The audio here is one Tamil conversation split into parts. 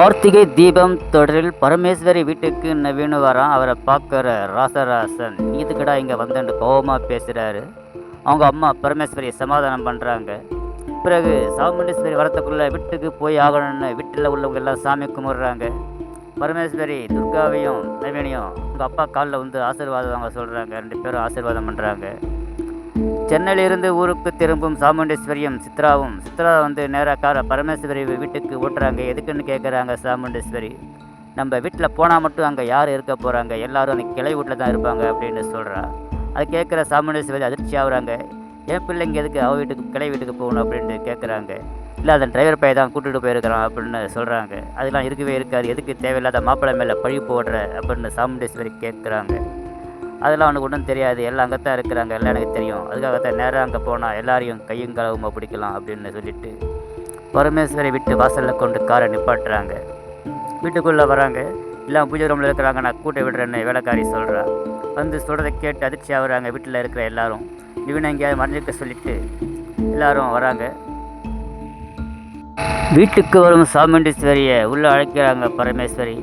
கார்த்திகை தீபம் தொடரில் பரமேஸ்வரி வீட்டுக்கு நவீனு வரான். அவரை பார்க்குற ராசராசன், இதுக்கடா இங்கே வந்தேன்னு கோபமாக பேசுகிறாரு. அவங்க அம்மா பரமேஸ்வரியை சமாதானம் பண்ணுறாங்க. பிறகு சாமுண்டீஸ்வரி வரத்துக்குள்ளே வீட்டுக்கு போய் ஆகணும்னு வீட்டில் உள்ளவங்க எல்லாம் சாமி கும்பிட்றாங்க. பரமேஸ்வரி துர்காவையும் நவீனையும் உங்கள் அப்பா காலில் வந்து ஆசீர்வாதம் வாங்க சொல்கிறாங்க. 2 பேரும் ஆசீர்வாதம் பண்ணுறாங்க. சென்னையிலிருந்து ஊருக்கு திரும்பும் சாமுண்டீஸ்வரியும் சித்ரா வந்து நேராக பரமேஸ்வரி வீட்டுக்கு ஓட்டுறாங்க. எதுக்குன்னு கேட்குறாங்க சாமுண்டீஸ்வரி. நம்ம வீட்டில் போனால் மட்டும் அங்கே யார் இருக்க போகிறாங்க, எல்லாரும் அந்த கிளை வீட்டில் தான் இருப்பாங்க அப்படின்னு சொல்கிறா. அது கேட்குற சாமுண்டீஸ்வரி அதிர்ச்சி ஆகுறாங்க. என் பிள்ளைங்க எதுக்கு அவள் வீட்டுக்கு கிளை வீட்டுக்கு போகணும் அப்படின்ட்டு கேட்குறாங்க. இல்லை அந்த டிரைவர் பையன் தான் கூட்டிகிட்டு போயிருக்கிறான் அப்படின்னு சொல்கிறாங்க. அதெல்லாம் இருக்கவே இருக்காது, எதுக்கு தேவையில்லாத மாப்பிள்ளை மேலே பழி போடுற அப்படின்னு சாமுண்டீஸ்வரி கேட்குறாங்க. அதெல்லாம் அவனுக்கு ஒன்றும் தெரியாது, எல்லாம் அங்கே தான் இருக்கிறாங்க, எல்லாம் எனக்கு தெரியும், அதுக்காகத்தான் நேராக அங்கே போனால் எல்லாரையும் கையும் களவுமாக பிடிக்கலாம் அப்படின்னு சொல்லிட்டு பரமேஸ்வரி வீட்டு வாசலில் கொண்டு காரை நிப்பாட்டுறாங்க. வீட்டுக்குள்ளே வராங்க. எல்லாம் பூஜை ரூமில் இருக்கிறாங்க. நான் கூட்ட விடுறேன்னு வேலைக்காரி சொல்கிறா. வந்து சொல்கிறத கேட்டு அதிர்ச்சி ஆகுறாங்க வீட்டில் இருக்கிற எல்லாரும். இவனை எங்கேயாவது மறைஞ்சிக்க சொல்லிட்டு எல்லாரும் வராங்க. வீட்டுக்கு வரும் சாமுண்டீஸ்வரியை உள்ளே அழைக்கிறாங்க பரமேஸ்வரி.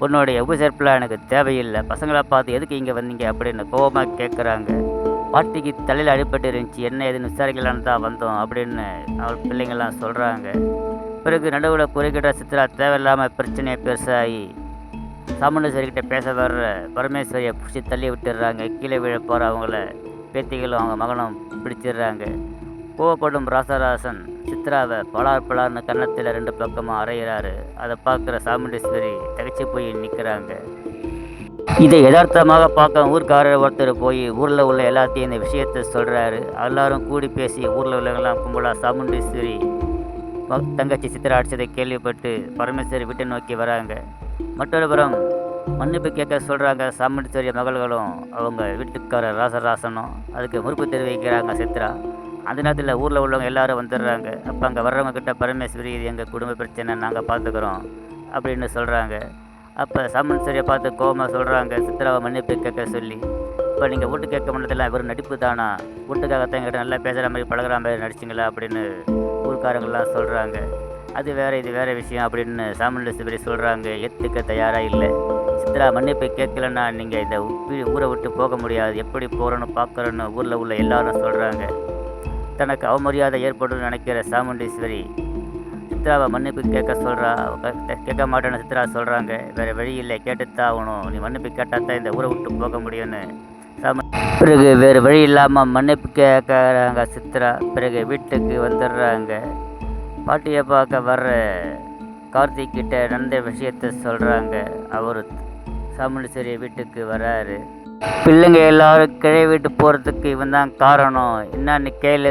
உன்னுடைய உபசரிப்பில் எனக்கு தேவையில்லை, பசங்களை பார்த்து எதுக்கு இங்கே வந்தீங்க அப்படின்னு கோபமாக கேட்குறாங்க. பாட்டிக்கு தலையில் அடிபட்டு இருந்துச்சு, என்ன எதுன்னு விசாரிக்கலான்னு தான் வந்தோம் அப்படின்னு அவள் பிள்ளைங்கள்லாம் சொல்கிறாங்க. பிறகு நடுவில் குறுக்கிட்ட சித்ரா தேவையில்லாமல் பிரச்சனையை பெருசாகி சாமுண்டீஸ்வரிக்கிட்ட பேச வர்ற பரமேஸ்வரியை பிடிச்சி தள்ளி விட்டுடுறாங்க. கீழே விழ போகிற அவங்கள பேத்திகளும் அவங்க மகனும் பிடிச்சிடுறாங்க. கோவப்படும் ராசராசன் சித்ராவை பலார்னு கன்னத்தில் 2 பக்கமாக அறையிறாரு. அதை பார்க்குற சாமுண்டீஸ்வரி தகச்சு போய் நிற்கிறாங்க. இதை யதார்த்தமாக பார்க்க ஊர்க்காரர் ஒருத்தர் போய் ஊரில் உள்ள எல்லாத்தையும் இந்த விஷயத்தை சொல்கிறாரு. எல்லாரும் கூடி பேசி ஊரில் உள்ளவங்களாம் கும்பலா சாமுண்டீஸ்வரி தங்கச்சி சித்ரா அடித்ததை கேள்விப்பட்டு பரமேஸ்வரி வீட்டை நோக்கி வராங்க. மற்றொரு புறம் மன்னிப்பு கேட்க சொல்கிறாங்க சாமுண்டீஸ்வரி மகள்களும் அவங்க வீட்டுக்காரர் ராசராசனும். அதுக்கு மறுப்பு தெரிவிக்கிறாங்க சித்ரா. அந்த நேரத்தில் ஊரில் உள்ளவங்க எல்லாரும் வந்துடுறாங்க. அப்போ அங்கே வர்றவங்க கிட்ட பரமேஸ்வரி இது எங்கள் குடும்ப பிரச்சனை, நாங்கள் பார்த்துக்குறோம் அப்படின்னு சொல்கிறாங்க. அப்போ சாமுண்டீஸ்வரியை பார்த்து கோபமாக சொல்கிறாங்க சித்ராவை மன்னிப்பு கேட்க சொல்லி. இப்போ நீங்கள் வீட்டு கேட்க முடியல, வெறும் நடிப்பு தானா, வீட்டுக்காகத்தான் எங்கிட்ட நல்லா பேசுகிற மாதிரி பழகிற மாதிரி நடிச்சிங்களா அப்படின்னு ஊர்க்காரங்கள்லாம் சொல்கிறாங்க. அது வேறு இது வேறு விஷயம் அப்படின்னு சாமுண்டீஸ்வரி சொல்கிறாங்க. ஏற்றுக்க தயாராக இல்லை. சித்ரா மன்னிப்பு கேட்கலன்னா நீங்கள் இந்த ஊரை விட்டு போக முடியாது, எப்படி போகிறோன்னு பார்க்குறோன்னு ஊரில் உள்ள எல்லாரும் சொல்கிறாங்க. தனக்கு அவமரியாதை ஏற்படும் நினைக்கிற சாமுண்டீஸ்வரி சித்ராவை மன்னிப்பு கேட்க மாட்டேன்னு சித்ரா சொல்கிறாங்க. வேறு வழி இல்லை, கேட்டுத்தான் ஆகணும், நீ மன்னிப்பு கேட்டால் தான் இந்த ஊரை விட்டு போக முடியும்னு பிறகு வேறு வழி இல்லாமல் மன்னிப்பு கேட்குறாங்க சித்ரா. பிறகு வீட்டுக்கு வந்துடுறாங்க. பாட்டியை பார்க்க வர்ற கார்த்திக் கிட்ட நடந்த விஷயத்தை சொல்கிறாங்க. அவர் சாமுண்டீஸ்வரி வீட்டுக்கு வராரு. பிள்ளைங்க எல்லாரும் கிழை வீட்டு போகிறதுக்கு இவன் தான் காரணம், என்னன்னு கேள்வி